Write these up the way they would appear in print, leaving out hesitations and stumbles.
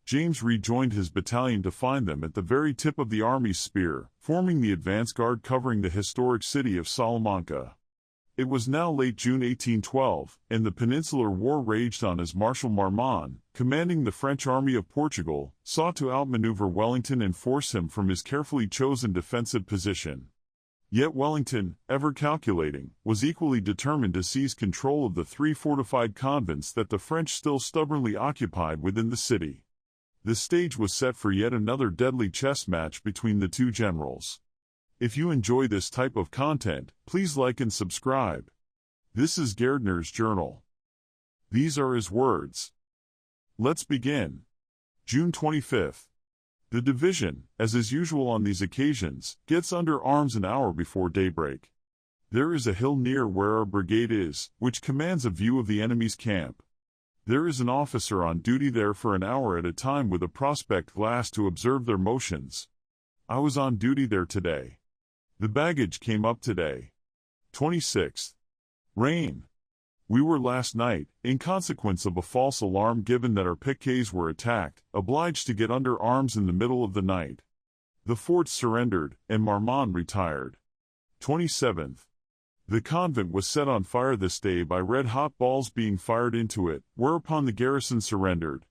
James rejoined his battalion to find them at the very tip of the army's spear, forming the advance guard covering the historic city of Salamanca. It was now late June 1812, and the Peninsular War raged on as Marshal Marmont, commanding the French army of Portugal, sought to outmaneuver Wellington and force him from his carefully chosen defensive position. Yet Wellington, ever calculating, was equally determined to seize control of the 3 fortified convents that the French still stubbornly occupied within the city. The stage was set for yet another deadly chess match between the two generals. If you enjoy this type of content, please like and subscribe. This is Gairdner's journal. These are his words. Let's begin. June 25th. The division, as is usual on these occasions, gets under arms an hour before daybreak. There is a hill near where our brigade is, which commands a view of the enemy's camp. There is an officer on duty there for an hour at a time with a prospect glass to observe their motions. I was on duty there today. The baggage came up today. 26th. Rain. We were last night, in consequence of a false alarm given that our piquets were attacked, obliged to get under arms in the middle of the night. The forts surrendered, and Marmont retired. 27th. The convent was set on fire this day by red-hot balls being fired into it, whereupon the garrison surrendered.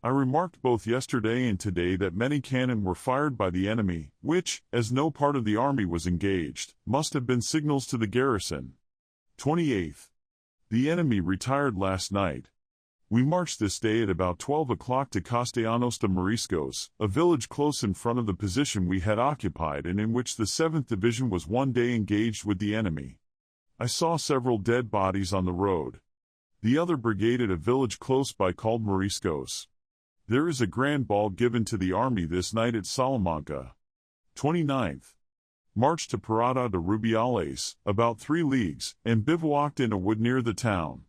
I remarked both yesterday and today that many cannon were fired by the enemy, which, as no part of the army was engaged, must have been signals to the garrison. 28th. The enemy retired last night. We marched this day at about 12 o'clock to Castellanos de Mariscos, a village close in front of the position we had occupied and in which the 7th Division was one day engaged with the enemy. I saw several dead bodies on the road. The other brigade at a village close by called Mariscos. There is a grand ball given to the army this night at Salamanca. 29th. Marched to Parada de Rubiales, about 3 leagues, and bivouacked in a wood near the town.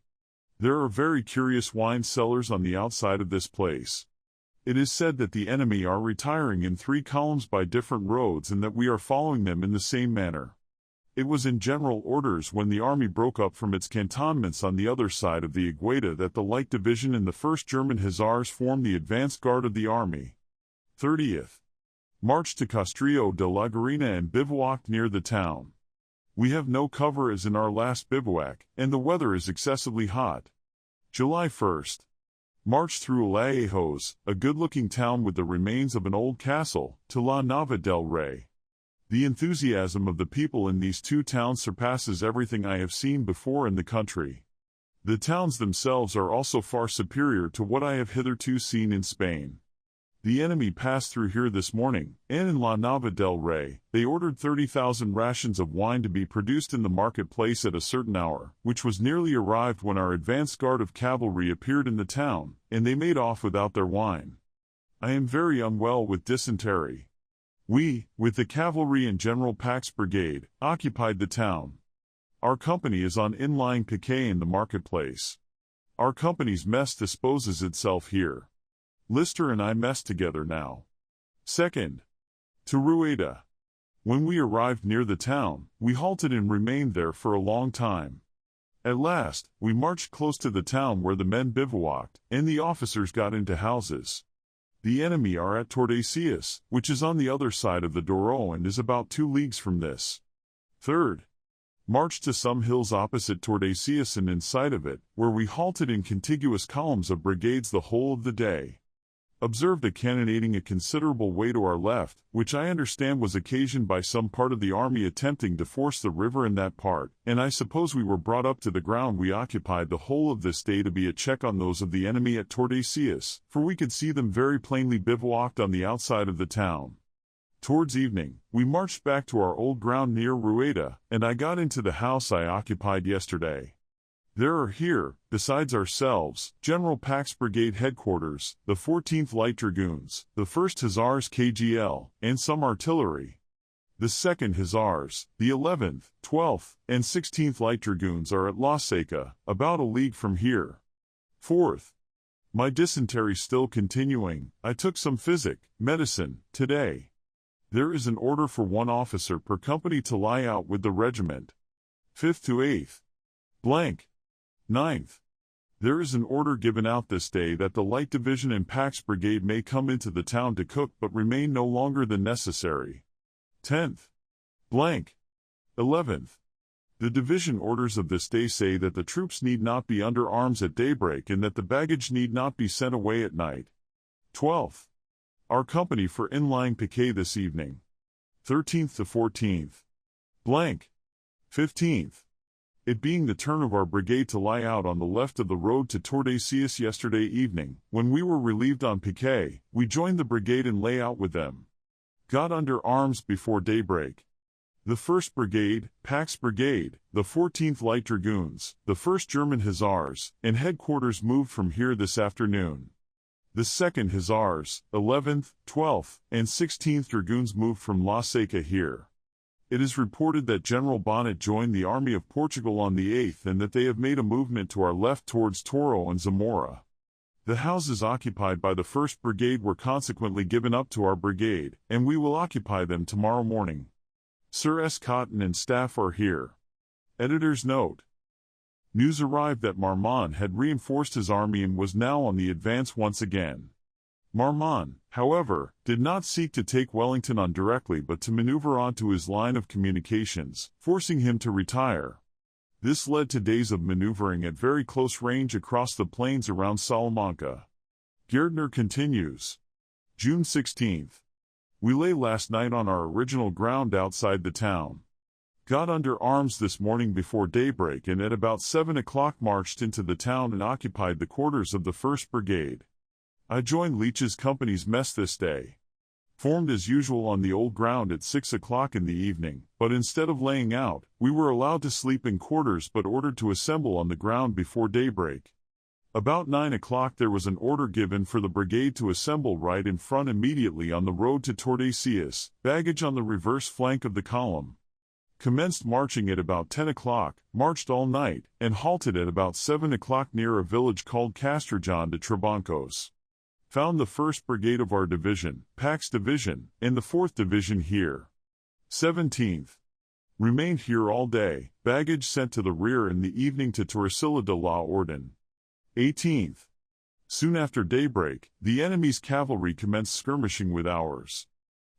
There are very curious wine cellars on the outside of this place. It is said that the enemy are retiring in 3 columns by different roads and that we are following them in the same manner. It was in general orders when the army broke up from its cantonments on the other side of the Egueda that the Light Division and the 1st German Hussars formed the advance guard of the army. 30th. Marched to Castrillo de la Garena and bivouacked near the town. We have no cover as in our last bivouac, and the weather is excessively hot. July 1st. Marched through Laejos, a good-looking town with the remains of an old castle, to La Nava del Rey. The enthusiasm of the people in these 2 towns surpasses everything I have seen before in the country. The towns themselves are also far superior to what I have hitherto seen in Spain. The enemy passed through here this morning, and in La Nava del Rey, they ordered 30,000 rations of wine to be produced in the marketplace at a certain hour, which was nearly arrived when our advance guard of cavalry appeared in the town, and they made off without their wine. I am very unwell with dysentery. We, with the cavalry and General Pack's brigade, occupied the town. Our company is on inlying piquet in the marketplace. Our company's mess disposes itself here. Lister and I mess together now. 2nd. To Rueda. When we arrived near the town, we halted and remained there for a long time. At last, we marched close to the town where the men bivouacked, and the officers got into houses. The enemy are at Tordesillas, which is on the other side of the Douro and is about 2 leagues from this. 3rd. Marched to some hills opposite Tordesillas and in sight of it, where we halted in contiguous columns of brigades the whole of the day. Observed a cannonading a considerable way to our left, which I understand was occasioned by some part of the army attempting to force the river in that part, and I suppose we were brought up to the ground we occupied the whole of this day to be a check on those of the enemy at Tordesillas, for we could see them very plainly bivouacked on the outside of the town. Towards evening, we marched back to our old ground near Rueda, and I got into the house I occupied yesterday. There are here, besides ourselves, General Pack's brigade headquarters, the 14th Light Dragoons, the 1st Hussars KGL, and some artillery. The 2nd Hussars, the 11th, 12th, and 16th Light Dragoons are at La Seca, about a league from here. 4th. My dysentery still continuing, I took some physic, medicine, today. There is an order for 1 officer per company to lie out with the regiment. 5th to 8th. 9th. There is an order given out this day that the Light Division and Pax Brigade may come into the town to cook but remain no longer than necessary. 10th. Blank. 11th. The division orders of this day say that the troops need not be under arms at daybreak and that the baggage need not be sent away at night. 12th. Our company for inlying piquet this evening. 13th to 14th. Blank. 15th. It being the turn of our brigade to lie out on the left of the road to Tordesillas yesterday evening, when we were relieved on piquet, we joined the brigade and lay out with them. Got under arms before daybreak. The 1st Brigade, Pax Brigade, the 14th Light Dragoons, the 1st German Hussars, and headquarters moved from here this afternoon. The 2nd Hussars, 11th, 12th, and 16th Dragoons moved from La Seca here. It is reported that General Bonnet joined the Army of Portugal on the 8th and that they have made a movement to our left towards Toro and Zamora. The houses occupied by the 1st Brigade were consequently given up to our brigade, and we will occupy them tomorrow morning. Sir S. Cotton and staff are here. Editor's note. News arrived that Marmont had reinforced his army and was now on the advance once again. Marmont, however, did not seek to take Wellington on directly but to maneuver onto his line of communications, forcing him to retire. This led to days of maneuvering at very close range across the plains around Salamanca. Gairdner continues. June 16th. We lay last night on our original ground outside the town. Got under arms this morning before daybreak and at about 7 o'clock marched into the town and occupied the quarters of the 1st Brigade. I joined Leach's company's mess this day. Formed as usual on the old ground at 6 o'clock in the evening, but instead of laying out, we were allowed to sleep in quarters but ordered to assemble on the ground before daybreak. About 9 o'clock there was an order given for the brigade to assemble right in front immediately on the road to Tordesillas, baggage on the reverse flank of the column. Commenced marching at about 10 o'clock, marched all night, and halted at about 7 o'clock near a village called Castrillon de Trabancos. Found the 1st Brigade of our division, Pax Division, and the 4th Division here. 17th. Remained here all day, baggage sent to the rear in the evening to Torrecilla de la Orden. 18th. Soon after daybreak, the enemy's cavalry commenced skirmishing with ours.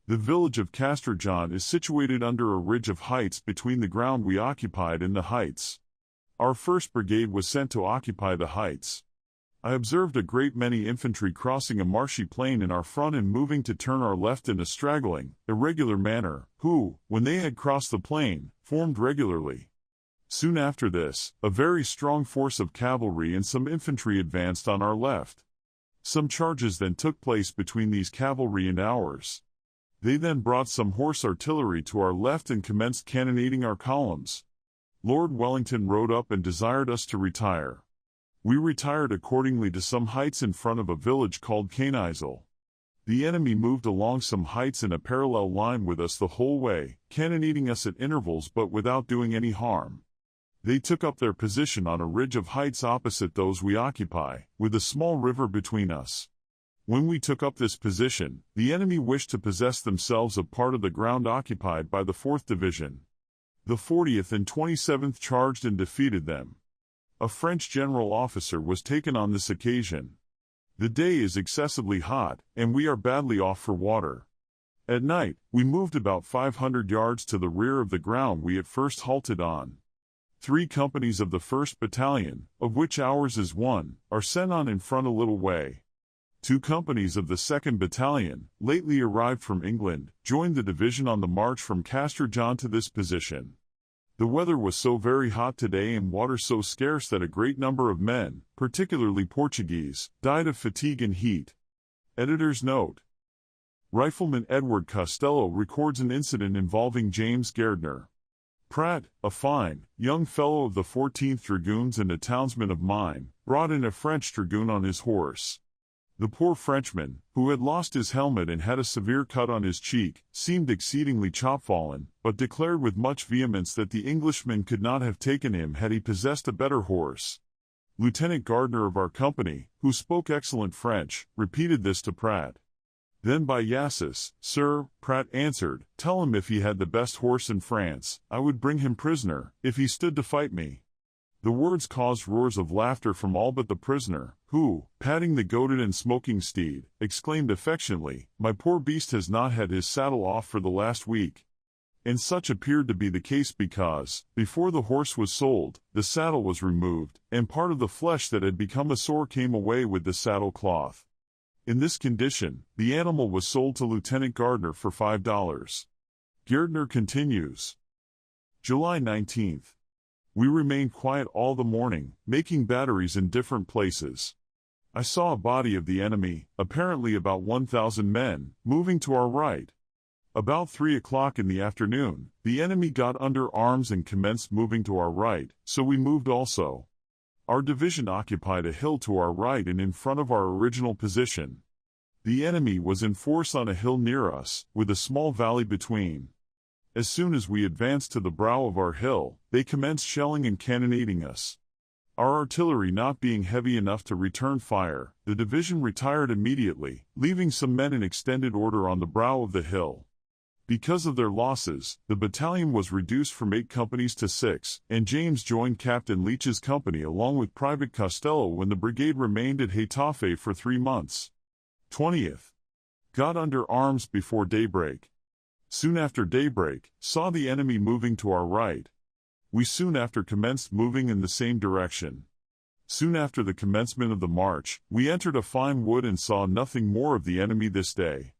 The village of Castrillon is situated under a ridge of heights between the ground we occupied and the heights. Our 1st Brigade was sent to occupy the heights. I observed a great many infantry crossing a marshy plain in our front and moving to turn our left in a straggling, irregular manner, who, when they had crossed the plain, formed regularly. Soon after this, a very strong force of cavalry and some infantry advanced on our left. Some charges then took place between these cavalry and ours. They then brought some horse artillery to our left and commenced cannonading our columns. Lord Wellington rode up and desired us to retire. We retired accordingly to some heights in front of a village called Canisle. The enemy moved along some heights in a parallel line with us the whole way, cannonading us at intervals but without doing any harm. They took up their position on a ridge of heights opposite those we occupy, with a small river between us. When we took up this position, the enemy wished to possess themselves of part of the ground occupied by the 4th Division. The 40th and 27th charged and defeated them. A French general officer was taken on this occasion. The day is excessively hot, and we are badly off for water. At night, we moved about 500 yards to the rear of the ground we at first halted on. 3 companies of the 1st Battalion, of which ours is one, are sent on in front a little way. 2 companies of the 2nd Battalion, lately arrived from England, joined the division on the march from Castrillon to this position. The weather was so very hot today and water so scarce that a great number of men, particularly Portuguese, died of fatigue and heat. Editor's note. Rifleman Edward Costello records an incident involving James Gairdner. Pratt, a fine, young fellow of the 14th Dragoons and a townsman of mine, brought in a French dragoon on his horse. The poor Frenchman, who had lost his helmet and had a severe cut on his cheek, seemed exceedingly chopfallen, but declared with much vehemence that the Englishman could not have taken him had he possessed a better horse. Lieutenant Gairdner of our company, who spoke excellent French, repeated this to Pratt. Then by Yassus, sir, Pratt answered, tell him if he had the best horse in France, I would bring him prisoner, if he stood to fight me. The words caused roars of laughter from all but the prisoner, who, patting the goaded and smoking steed, exclaimed affectionately, "My poor beast has not had his saddle off for the last week." And such appeared to be the case because, before the horse was sold, the saddle was removed, and part of the flesh that had become a sore came away with the saddle cloth. In this condition, the animal was sold to Lieutenant Gairdner for $5. Gairdner continues. July 19th. We remained quiet all the morning, making batteries in different places. I saw a body of the enemy, apparently about 1,000 men, moving to our right. About 3 o'clock in the afternoon, the enemy got under arms and commenced moving to our right, so we moved also. Our division occupied a hill to our right and in front of our original position. The enemy was in force on a hill near us, with a small valley between. As soon as we advanced to the brow of our hill, they commenced shelling and cannonading us. Our artillery not being heavy enough to return fire, the division retired immediately, leaving some men in extended order on the brow of the hill. Because of their losses, the battalion was reduced from 8 companies to 6, and James joined Captain Leach's company along with Private Costello when the brigade remained at Hetafe for 3 months. 20th. Got under arms before daybreak. Soon after daybreak, saw the enemy moving to our right. We soon after commenced moving in the same direction. Soon after the commencement of the march, we entered a fine wood and saw nothing more of the enemy this day.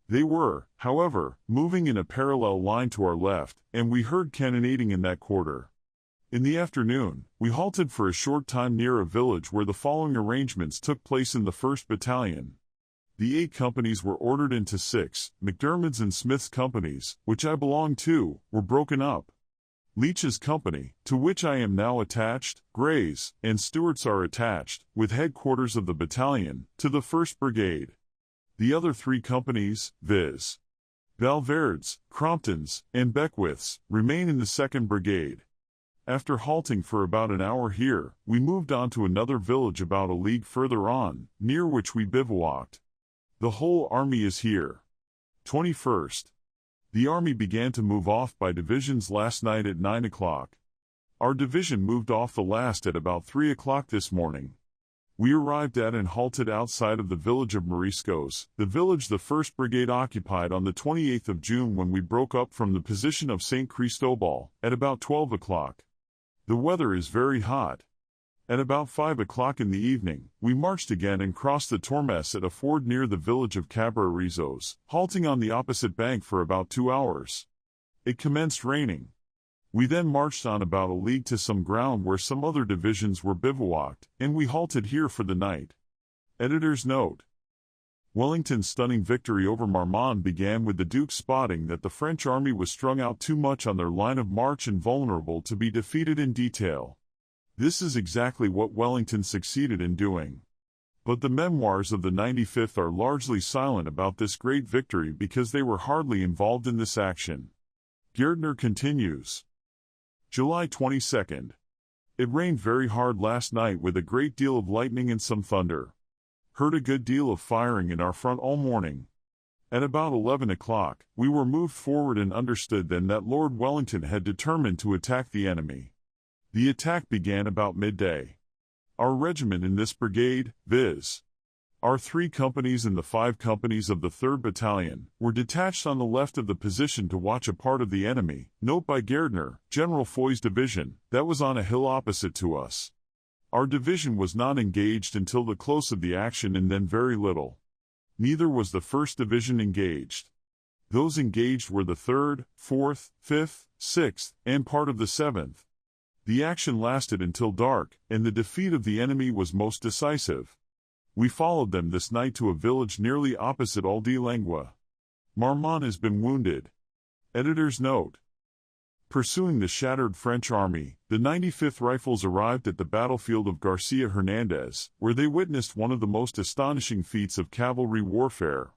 They were, however, moving in a parallel line to our left, and we heard cannonading in that quarter. In the afternoon, we halted for a short time near a village where the following arrangements took place in the 1st Battalion. The 8 companies were ordered into 6, McDermott's and Smith's companies, which I belonged to, were broken up. Leach's company, to which I am now attached, Gray's, and Stewart's are attached, with headquarters of the battalion, to the 1st Brigade. The other 3 companies, viz. Valverde's, Crompton's, and Beckwith's, remain in the 2nd Brigade. After halting for about an hour here, we moved on to another village about a league further on, near which we bivouacked. The whole army is here. 21st. The army began to move off by divisions last night at 9 o'clock. Our division moved off the last at about 3 o'clock this morning. We arrived at and halted outside of the village of Moriscos, the village the 1st Brigade occupied on the 28th of June when we broke up from the position of St. Cristobal, at about 12 o'clock. The weather is very hot. At about 5 o'clock in the evening, we marched again and crossed the Tormes at a ford near the village of Cabarrizos, halting on the opposite bank for about 2 hours. It commenced raining. We then marched on about a league to some ground where some other divisions were bivouacked, and we halted here for the night. Editor's note. Wellington's stunning victory over Marmont began with the Duke spotting that the French army was strung out too much on their line of march and vulnerable to be defeated in detail. This is exactly what Wellington succeeded in doing. But the memoirs of the 95th are largely silent about this great victory because they were hardly involved in this action. Gairdner continues. July 22nd. It rained very hard last night with a great deal of lightning and some thunder. Heard a good deal of firing in our front all morning. At about 11 o'clock, we were moved forward and understood then that Lord Wellington had determined to attack the enemy. The attack began about midday. Our regiment in this brigade, viz. Our 3 companies and the 5 companies of the 3rd Battalion, were detached on the left of the position to watch a part of the enemy, note by Gairdner, General Foy's division, that was on a hill opposite to us. Our division was not engaged until the close of the action and then very little. Neither was the 1st Division engaged. Those engaged were the 3rd, 4th, 5th, 6th, and part of the 7th. The action lasted until dark, and the defeat of the enemy was most decisive. We followed them this night to a village nearly opposite Aldelangua. Marmont has been wounded. Editor's note. Pursuing the shattered French army, the 95th Rifles arrived at the battlefield of Garcia Hernandez, where they witnessed one of the most astonishing feats of cavalry warfare.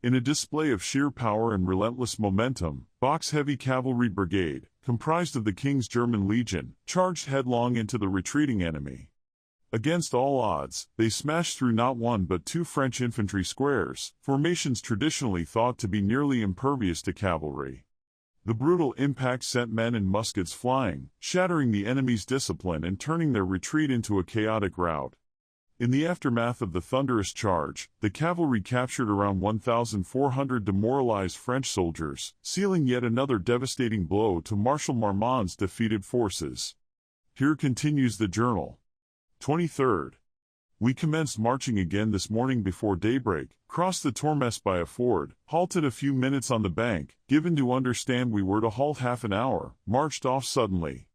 In a display of sheer power and relentless momentum, Bach's Heavy Cavalry Brigade, comprised of the King's German Legion, charged headlong into the retreating enemy. Against all odds, they smashed through not 1 but 2 French infantry squares, formations traditionally thought to be nearly impervious to cavalry. The brutal impact sent men and muskets flying, shattering the enemy's discipline and turning their retreat into a chaotic rout. In the aftermath of the thunderous charge, the cavalry captured around 1,400 demoralized French soldiers, sealing yet another devastating blow to Marshal Marmont's defeated forces. Here continues the journal. 23rd. We commenced marching again this morning before daybreak, crossed the Tormes by a ford, halted a few minutes on the bank, given to understand we were to halt half an hour, marched off suddenly.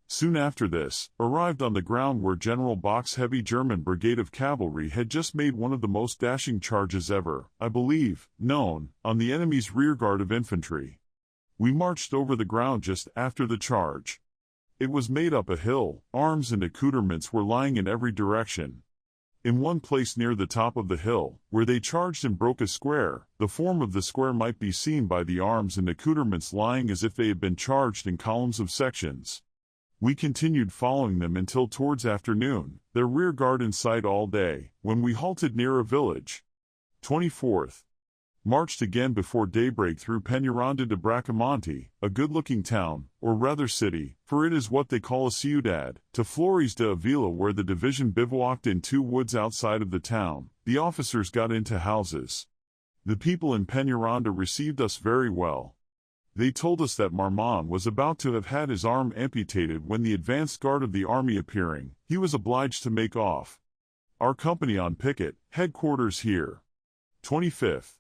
Soon after this, arrived on the ground where General Bach's heavy German brigade of cavalry had just made one of the most dashing charges ever, I believe, known, on the enemy's rearguard of infantry. We marched over the ground just after the charge. It was made up a hill, arms and accoutrements were lying in every direction. In one place near the top of the hill, where they charged and broke a square, the form of the square might be seen by the arms and accoutrements lying as if they had been charged in columns of sections. We continued following them until towards afternoon, their rear guard in sight all day, when we halted near a village. 24th. Marched again before daybreak through Peñaranda de Bracamonte, a good-looking town, or rather city, for it is what they call a ciudad, to Flores de Avila where the division bivouacked in 2 woods outside of the town. The officers got into houses. The people in Peñaranda received us very well. They told us that Marmont was about to have had his arm amputated when the advanced guard of the army appearing, he was obliged to make off. Our company on picket, headquarters here. 25th.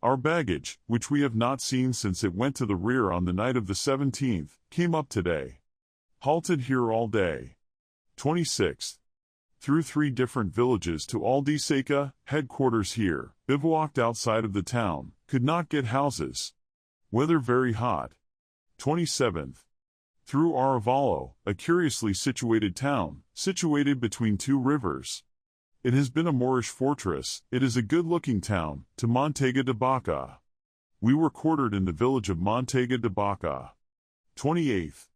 Our baggage, which we have not seen since it went to the rear on the night of the 17th, came up today. Halted here all day. 26th. Through 3 different villages to Aldiseca, headquarters here, bivouacked outside of the town, could not get houses. Weather very hot. 27th. Through Arevalo, a curiously situated town, situated between 2 rivers. It has been a Moorish fortress, it is a good-looking town, to Montega de Baca. We were quartered in the village of Montega de Baca. 28th.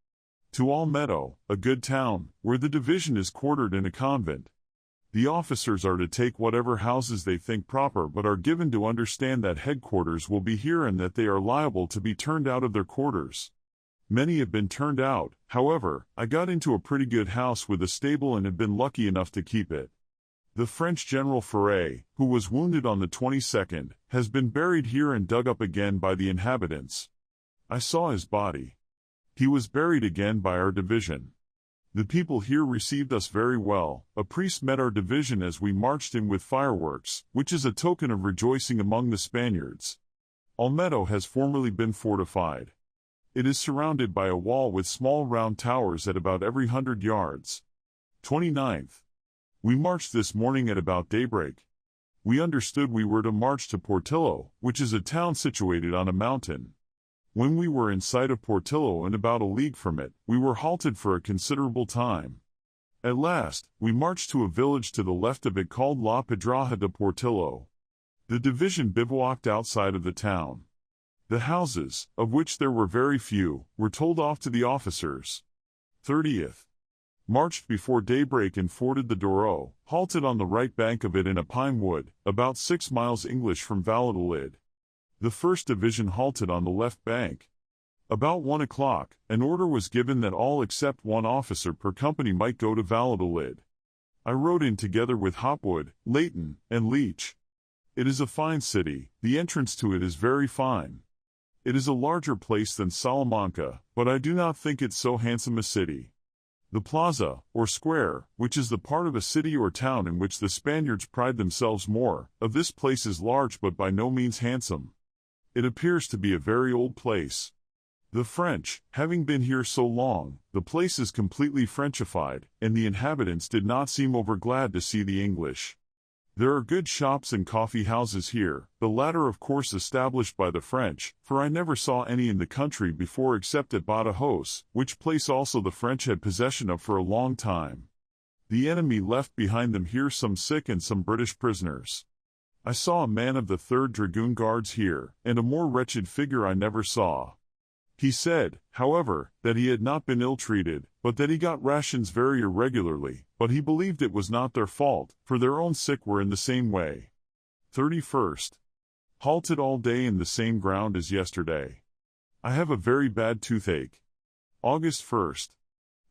To Almedo, a good town, where the division is quartered in a convent. The officers are to take whatever houses they think proper but are given to understand that headquarters will be here and that they are liable to be turned out of their quarters. Many have been turned out, however. I got into a pretty good house with a stable and have been lucky enough to keep it. The French General Ferré, who was wounded on the 22nd, has been buried here and dug up again by the inhabitants. I saw his body. He was buried again by our division. The people here received us very well. A priest met our division as we marched in with fireworks, which is a token of rejoicing among the Spaniards. Almedo has formerly been fortified. It is surrounded by a wall with small round towers at about every 100 yards. 29th. We marched this morning at about daybreak. We understood we were to march to Portillo, which is a town situated on a mountain. When we were in sight of Portillo and about a league from it, we were halted for a considerable time. At last, we marched to a village to the left of it called La Pedraja de Portillo. The division bivouacked outside of the town. The houses, of which there were very few, were told off to the officers. 30th. Marched before daybreak and forded the Douro, halted on the right bank of it in a pine wood, about 6 miles English from Valladolid. The 1st Division halted on the left bank. About 1 o'clock, an order was given that all except 1 officer per company might go to Valladolid. I rode in together with Hopwood, Leighton, and Leach. It is a fine city, the entrance to it is very fine. It is a larger place than Salamanca, but I do not think it so handsome a city. The plaza, or square, which is the part of a city or town in which the Spaniards pride themselves more, of this place is large but by no means handsome. It appears to be a very old place. The French, having been here so long, the place is completely Frenchified, and the inhabitants did not seem over-glad to see the English. There are good shops and coffee houses here, the latter of course established by the French, for I never saw any in the country before except at Badajoz, which place also the French had possession of for a long time. The enemy left behind them here some sick and some British prisoners. I saw a man of the 3rd Dragoon Guards here, and a more wretched figure I never saw. He said, however, that he had not been ill-treated, but that he got rations very irregularly, but he believed it was not their fault, for their own sick were in the same way. 31st. Halted all day in the same ground as yesterday. I have a very bad toothache. August 1st.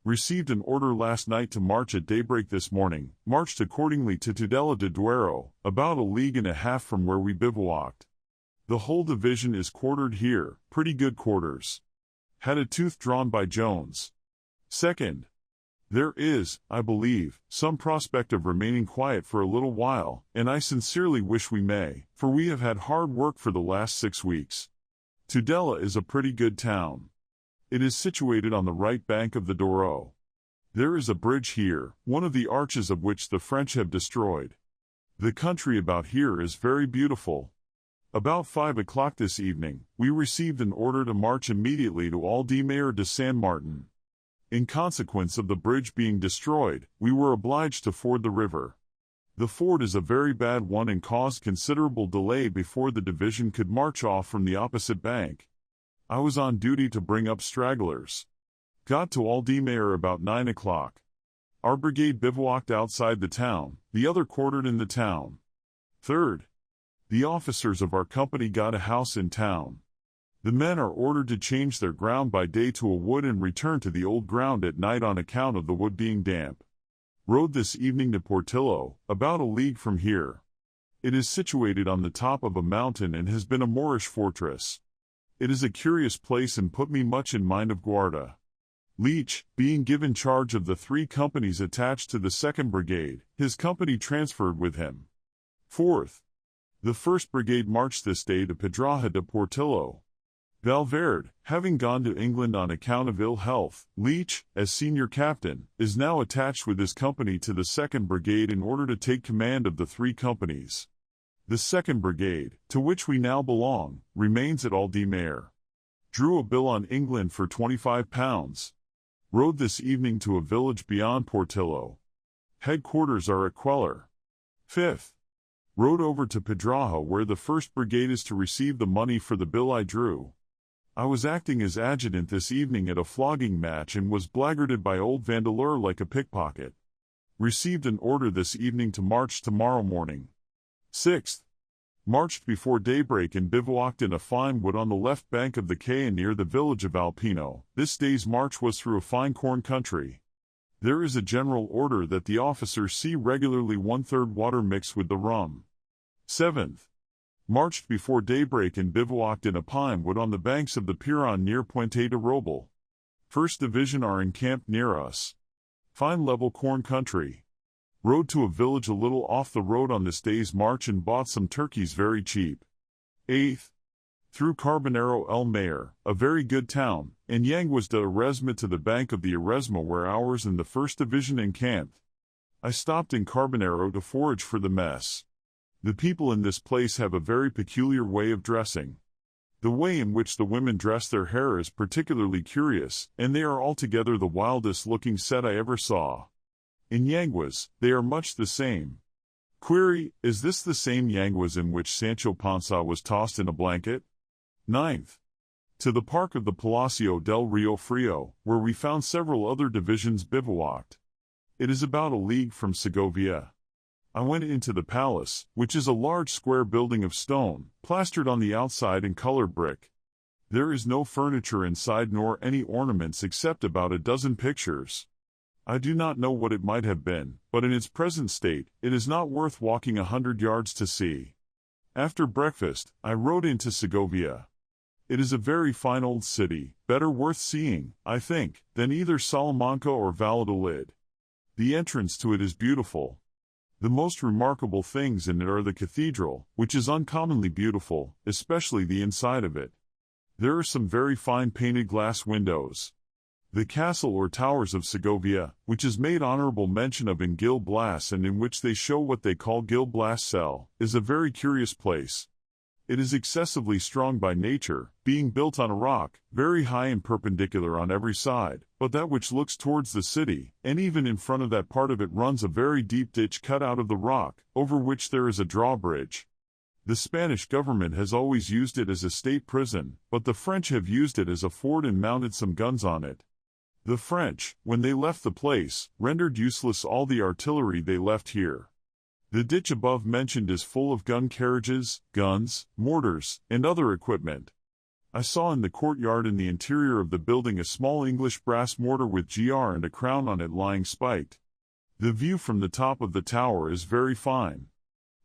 Received an order last night to march at daybreak this morning, marched accordingly to Tudela de Duero, about a league and a half from where we bivouacked. The whole division is quartered here, pretty good quarters. Had a tooth drawn by Jones. 2nd. There is, I believe, some prospect of remaining quiet for a little while, and I sincerely wish we may, for we have had hard work for the last 6 weeks. Tudela is a pretty good town. It is situated on the right bank of the Douro. There is a bridge here, one of the arches of which the French have destroyed. The country about here is very beautiful. About 5 o'clock this evening, we received an order to march immediately to Aldemare de San Martin. In consequence of the bridge being destroyed, we were obliged to ford the river. The ford is a very bad one and caused considerable delay before the division could march off from the opposite bank. I was on duty to bring up stragglers. Got to Aldemare about 9 o'clock. Our brigade bivouacked outside the town, the other quartered in the town. 3rd. The officers of our company got a house in town. The men are ordered to change their ground by day to a wood and return to the old ground at night on account of the wood being damp. Rode this evening to Portillo, about a league from here. It is situated on the top of a mountain and has been a Moorish fortress. It is a curious place and put me much in mind of Guarda. Leach, being given charge of the 3 companies attached to the 2nd Brigade, his company transferred with him. 4th. The 1st Brigade marched this day to Pedraja de Portillo. Valverde, having gone to England on account of ill health, Leach, as senior captain, is now attached with his company to the 2nd Brigade in order to take command of the 3 companies. The 2nd Brigade, to which we now belong, remains at Aldemare. Drew a bill on England for £25. Rode this evening to a village beyond Portillo. Headquarters are at Queller. 5th. Rode over to Pedraja where the 1st Brigade is to receive the money for the bill I drew. I was acting as adjutant this evening at a flogging match and was blackguarded by old Vandeleur like a pickpocket. Received an order this evening to march tomorrow morning. 6th. Marched before daybreak and bivouacked in a fine wood on the left bank of the Caya near the village of Alpino. This day's march was through a fine corn country. There is a general order that the officers see regularly 1/3 water mixed with the rum. 7th. Marched before daybreak and bivouacked in a pine wood on the banks of the Piron near Puente de Robel. 1st Division are encamped near us. Fine level corn country. Rode to a village a little off the road on this day's march and bought some turkeys very cheap. 8th. Through Carbonero el Mayor, a very good town, and Yanguas de Eresma to the bank of the Eresma where ours and the 1st Division encamped. I stopped in Carbonero to forage for the mess. The people in this place have a very peculiar way of dressing. The way in which the women dress their hair is particularly curious, and they are altogether the wildest looking set I ever saw. In Yanguas, they are much the same. Query, is this the same Yanguas in which Sancho Panza was tossed in a blanket? 9th. To the park of the Palacio del Rio Frio, where we found several other divisions bivouacked. It is about a league from Segovia. I went into the palace, which is a large square building of stone, plastered on the outside and colored brick. There is no furniture inside nor any ornaments except about a dozen pictures. I do not know what it might have been, but in its present state, it is not worth walking 100 yards to see. After breakfast, I rode into Segovia. It is a very fine old city, better worth seeing, I think, than either Salamanca or Valladolid. The entrance to it is beautiful. The most remarkable things in it are the cathedral, which is uncommonly beautiful, especially the inside of it. There are some very fine painted glass windows. The castle or towers of Segovia, which is made honorable mention of in Gil Blas and in which they show what they call Gil Blas cell, is a very curious place. It is excessively strong by nature, being built on a rock, very high and perpendicular on every side, but that which looks towards the city, and even in front of that part of it runs a very deep ditch cut out of the rock, over which there is a drawbridge. The Spanish government has always used it as a state prison, but the French have used it as a fort and mounted some guns on it. The French, when they left the place, rendered useless all the artillery they left here. The ditch above mentioned is full of gun carriages, guns, mortars, and other equipment. I saw in the courtyard in the interior of the building a small English brass mortar with GR and a crown on it lying spiked. The view from the top of the tower is very fine.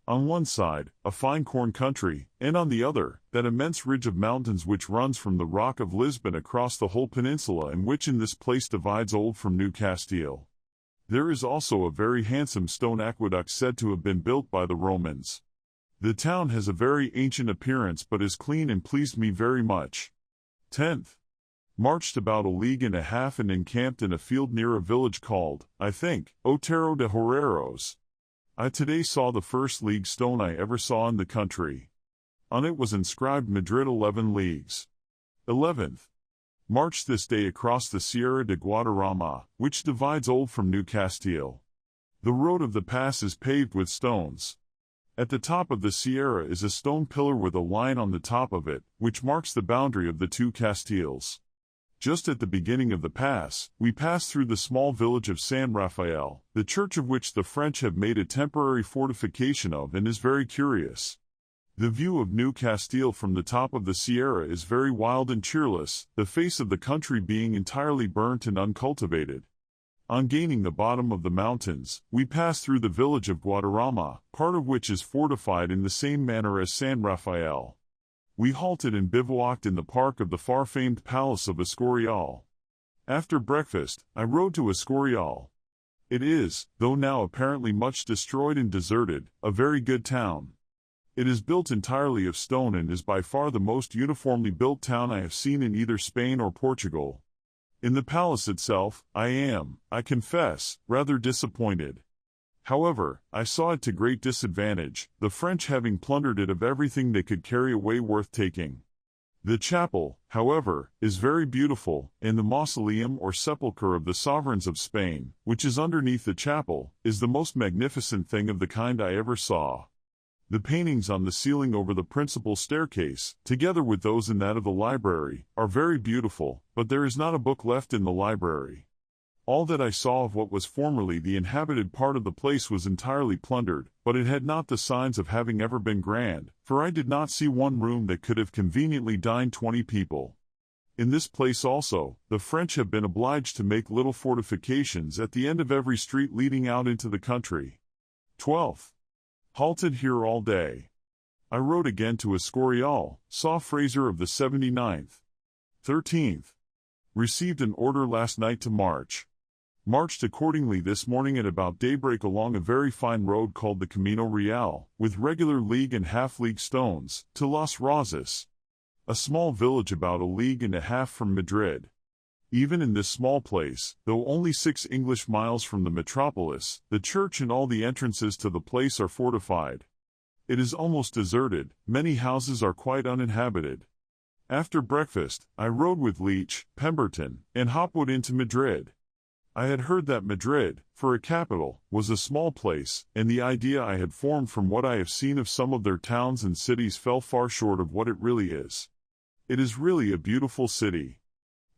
On one side, a fine corn country, and on the other, that immense ridge of mountains which runs from the Rock of Lisbon across the whole peninsula and which in this place divides Old from New Castile. There is also a very handsome stone aqueduct said to have been built by the Romans. The town has a very ancient appearance but is clean and pleased me very much. 10th. Marched about a league and a half and encamped in a field near a village called, I think, Otero de Herreros. I today saw the first league stone I ever saw in the country. On it was inscribed Madrid 11 leagues. 11th. Marched this day across the Sierra de Guadarrama, which divides Old from New Castile. The road of the pass is paved with stones. At the top of the Sierra is a stone pillar with a line on the top of it, which marks the boundary of the two Castiles. Just at the beginning of the pass, we pass through the small village of San Rafael, the church of which the French have made a temporary fortification of and is very curious. The view of New Castile from the top of the Sierra is very wild and cheerless, the face of the country being entirely burnt and uncultivated. On gaining the bottom of the mountains, we pass through the village of Guadarrama, part of which is fortified in the same manner as San Rafael. We halted and bivouacked in the park of the far-famed palace of Escorial. After breakfast, I rode to Escorial. It is, though now apparently much destroyed and deserted, a very good town. It is built entirely of stone and is by far the most uniformly built town I have seen in either Spain or Portugal. In the palace itself, I am, I confess, rather disappointed. However, I saw it to great disadvantage, the French having plundered it of everything they could carry away worth taking. The chapel, however, is very beautiful, and the mausoleum or sepulchre of the sovereigns of Spain, which is underneath the chapel, is the most magnificent thing of the kind I ever saw. The paintings on the ceiling over the principal staircase, together with those in that of the library, are very beautiful, but there is not a book left in the library. All that I saw of what was formerly the inhabited part of the place was entirely plundered, but it had not the signs of having ever been grand, for I did not see one room that could have conveniently dined 20 people. In this place also, the French have been obliged to make little fortifications at the end of every street leading out into the country. 12th. Halted here all day. I rode again to Escorial, saw Fraser of the 79th. 13th. Received an order last night to march. Marched accordingly this morning at about daybreak along a very fine road called the Camino Real, with regular league and half-league stones, to Las Rosas, a small village about a league and a half from Madrid. Even in this small place, though only 6 English miles from the metropolis, the church and all the entrances to the place are fortified. It is almost deserted, many houses are quite uninhabited. After breakfast, I rode with Leach, Pemberton, and Hopwood into Madrid. I had heard that Madrid, for a capital, was a small place, and the idea I had formed from what I have seen of some of their towns and cities fell far short of what it really is. It is really a beautiful city.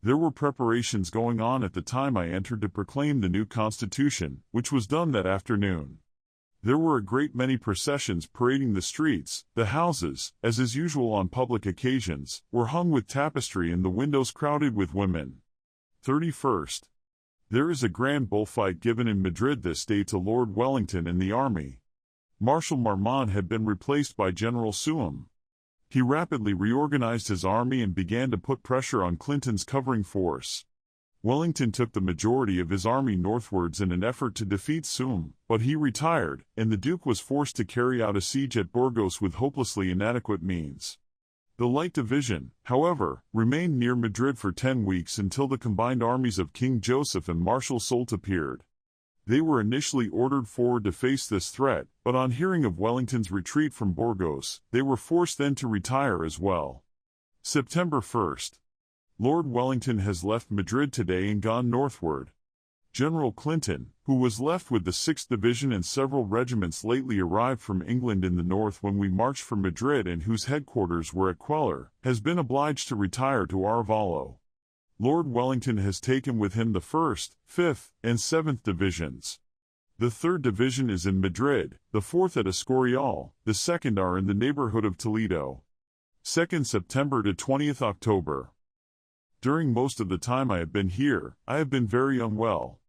There were preparations going on at the time I entered to proclaim the new constitution, which was done that afternoon. There were a great many processions parading the streets, the houses, as is usual on public occasions, were hung with tapestry and the windows crowded with women. 31st. There is a grand bullfight given in Madrid this day to Lord Wellington and the army. Marshal Marmont had been replaced by General Suam. He rapidly reorganized his army and began to put pressure on Clinton's covering force. Wellington took the majority of his army northwards in an effort to defeat Suam, but he retired, and the Duke was forced to carry out a siege at Burgos with hopelessly inadequate means. The Light Division, however, remained near Madrid for 10 weeks until the combined armies of King Joseph and Marshal Soult appeared. They were initially ordered forward to face this threat, but on hearing of Wellington's retreat from Burgos, they were forced then to retire as well. September 1st. Lord Wellington has left Madrid today and gone northward. General Clinton, who was left with the 6th Division and several regiments lately arrived from England in the north when we marched for Madrid and whose headquarters were at Queller, has been obliged to retire to Arevalo. Lord Wellington has taken with him the 1st, 5th, and 7th Divisions. The 3rd Division is in Madrid, the 4th at Escorial, the 2nd are in the neighborhood of Toledo. 2nd September to 20th October. During most of the time I have been here, I have been very unwell.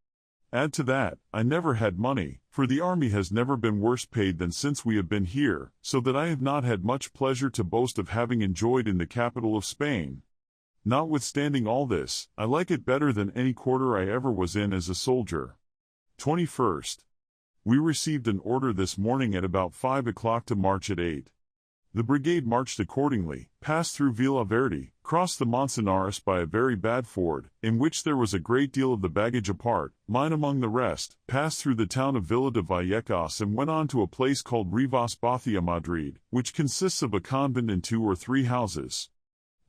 Add to that, I never had money, for the army has never been worse paid than since we have been here, so that I have not had much pleasure to boast of having enjoyed in the capital of Spain. Notwithstanding all this, I like it better than any quarter I ever was in as a soldier. 21st. We received an order this morning at about 5 o'clock to march at 8. The brigade marched accordingly, passed through Villaverde, crossed the Manzanares by a very bad ford, in which there was a great deal of the baggage apart, mine among the rest, passed through the town of Villa de Vallecas and went on to a place called Rivas Bathia Madrid, which consists of a convent and 2 or 3 houses.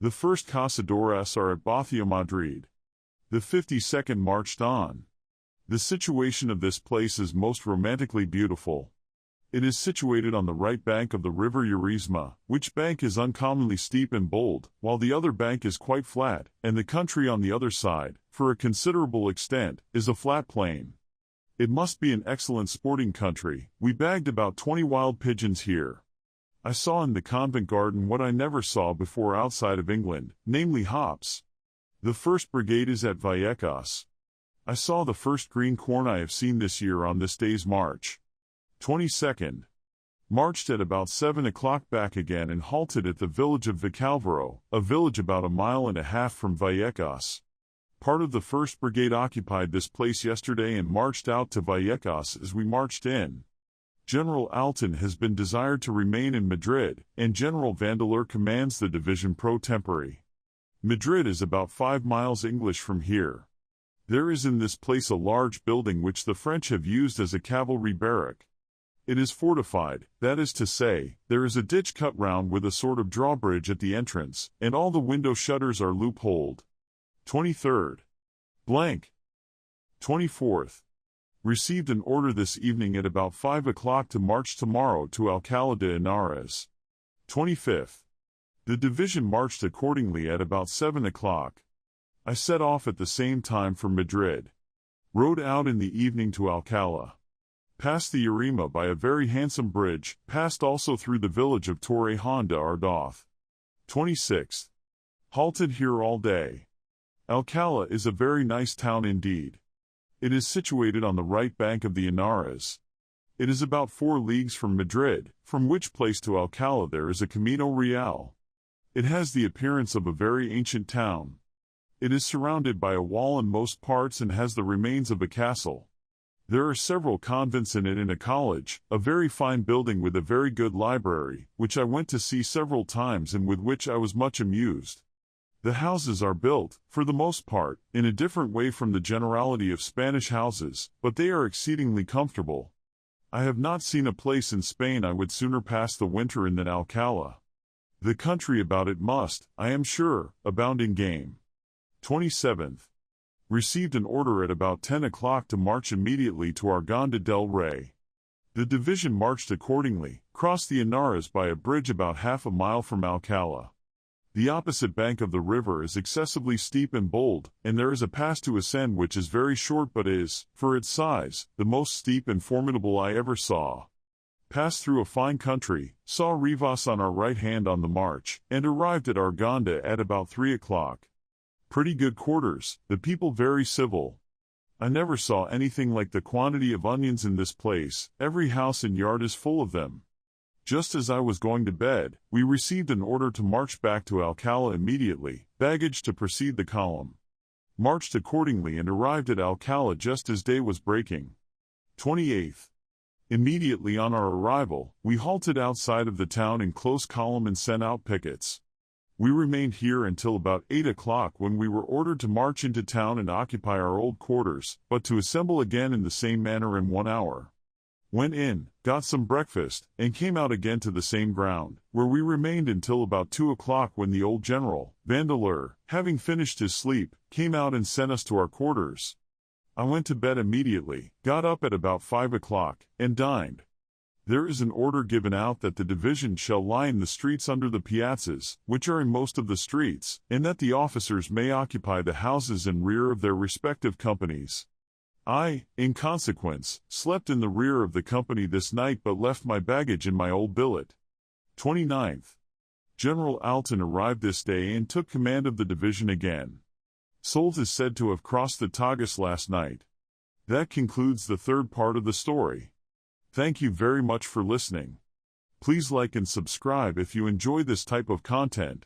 The first casadoras are at Bathia Madrid. The 52nd marched on. The situation of this place is most romantically beautiful. It is situated on the right bank of the river Urisma, which bank is uncommonly steep and bold, while the other bank is quite flat, and the country on the other side, for a considerable extent, is a flat plain. It must be an excellent sporting country. We bagged about 20 wild pigeons here. I saw in the convent garden what I never saw before outside of England, namely hops. The 1st Brigade is at Vallecas. I saw the first green corn I have seen this year on this day's march. 22nd. Marched at about 7 o'clock back again and halted at the village of Vicalvaro, a village about a mile and a half from Vallecas. Part of the 1st Brigade occupied this place yesterday and marched out to Vallecas as we marched in. General Alton has been desired to remain in Madrid, and General Vandeleur commands the division pro tempore. Madrid is about 5 miles English from here. There is in this place a large building which the French have used as a cavalry barrack. It is fortified, that is to say, there is a ditch cut round with a sort of drawbridge at the entrance, and all the window shutters are loopholed. 23rd. Blank. 24th. Received an order this evening at about 5 o'clock to march tomorrow to Alcalá de Henares. 25th. The division marched accordingly at about 7 o'clock. I set off at the same time for Madrid. Rode out in the evening to Alcalá. Passed the Urima by a very handsome bridge, passed also through the village of Torrejón de Ardoz. 26th. Halted here all day. Alcalá is a very nice town indeed. It is situated on the right bank of the Henares. It is about 4 leagues from Madrid, from which place to Alcalá there is a Camino Real. It has the appearance of a very ancient town. It is surrounded by a wall in most parts and has the remains of a castle. There are several convents in it and a college, a very fine building with a very good library, which I went to see several times and with which I was much amused. The houses are built, for the most part, in a different way from the generality of Spanish houses, but they are exceedingly comfortable. I have not seen a place in Spain I would sooner pass the winter in than Alcalá. The country about it must, I am sure, abound in game. 27th. Received an order at about 10 o'clock to march immediately to Arganda del Rey. The division marched accordingly, crossed the Henares by a bridge about half a mile from Alcalá. The opposite bank of the river is excessively steep and bold, and there is a pass to ascend which is very short but is, for its size, the most steep and formidable I ever saw. Passed through a fine country, saw Rivas on our right hand on the march, and arrived at Arganda at about 3 o'clock. Pretty good quarters, the people very civil. I never saw anything like the quantity of onions in this place, every house and yard is full of them. Just as I was going to bed, we received an order to march back to Alcalá immediately, baggage to precede the column. Marched accordingly and arrived at Alcalá just as day was breaking. 28th. Immediately on our arrival, we halted outside of the town in close column and sent out pickets. We remained here until about 8 o'clock when we were ordered to march into town and occupy our old quarters, but to assemble again in the same manner in 1 hour. Went in, got some breakfast, and came out again to the same ground, where we remained until about 2 o'clock when the old general, Vandeleur, having finished his sleep, came out and sent us to our quarters. I went to bed immediately, got up at about 5 o'clock, and dined. There is an order given out that the division shall lie in the streets under the piazzas, which are in most of the streets, and that the officers may occupy the houses in rear of their respective companies. I, in consequence, slept in the rear of the company this night but left my baggage in my old billet. 29th. General Alton arrived this day and took command of the division again. Soult is said to have crossed the Tagus last night. That concludes the third part of the story. Thank you very much for listening. Please like and subscribe if you enjoy this type of content.